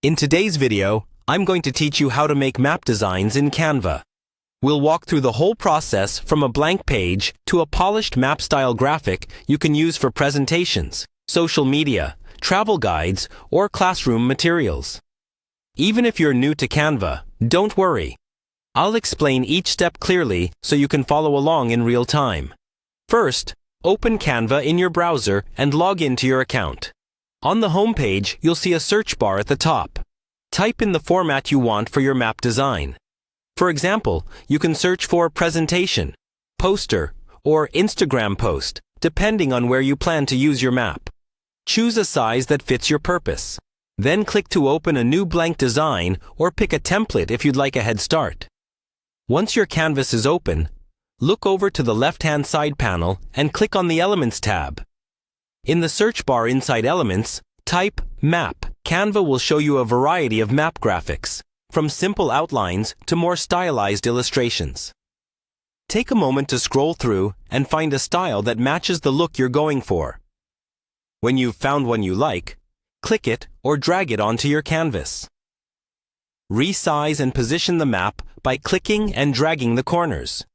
In today's video, I'm going to teach you how to make map designs in Canva. We'll walk through the whole process from a blank page to a polished map-style graphic you can use for presentations, social media, travel guides, or classroom materials. Even if you're new to Canva, don't worry. I'll explain each step clearly so you can follow along in real time. First, open Canva in your browser and log into your account. On the home page, you'll see a search bar at the top. Type in the format you want for your map design. For example, you can search for presentation, poster, or Instagram post, depending on where you plan to use your map. Choose a size that fits your purpose. Then click to open a new blank design or pick a template if you'd like a head start. Once your canvas is open, look over to the left-hand side panel and click on the Elements tab. In the search bar inside Elements, type Map. Canva will show you a variety of map graphics, from simple outlines to more stylized illustrations. Take a moment to scroll through and find a style that matches the look you're going for. When you've found one you like, click it or drag it onto your canvas. Resize and position the map by clicking and dragging the corners.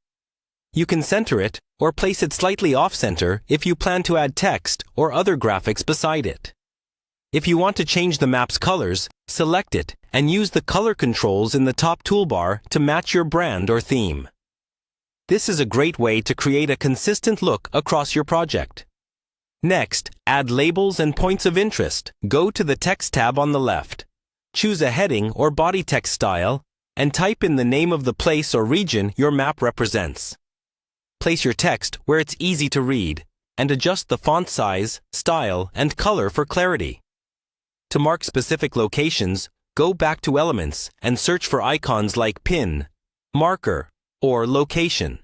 You can center it or place it slightly off-center if you plan to add text or other graphics beside it. If you want to change the map's colors, select it and use the color controls in the top toolbar to match your brand or theme. This is a great way to create a consistent look across your project. Next, add labels and points of interest. Go to the Text tab on the left. Choose a heading or body text style and type in the name of the place or region your map represents. Place your text where it's easy to read and adjust the font size, style, and color for clarity. To mark specific locations, go back to Elements and search for icons like Pin, Marker, or Location.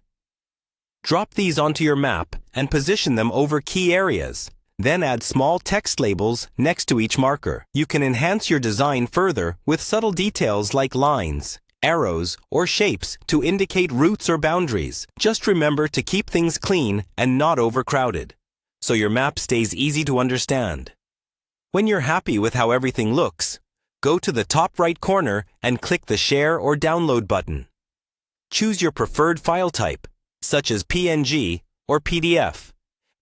Drop these onto your map and position them over key areas. Then add small text labels next to each marker. You can enhance your design further with subtle details like lines, arrows, or shapes to indicate routes or boundaries. Just remember to keep things clean and not overcrowded, so your map stays easy to understand. When you're happy with how everything looks, go to the top right corner and click the Share or Download button. Choose your preferred file type, such as PNG or PDF,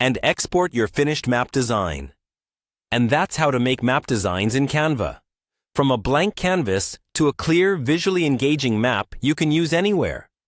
and export your finished map design. And that's how to make map designs in Canva. From a blank canvas to a clear, visually engaging map you can use anywhere.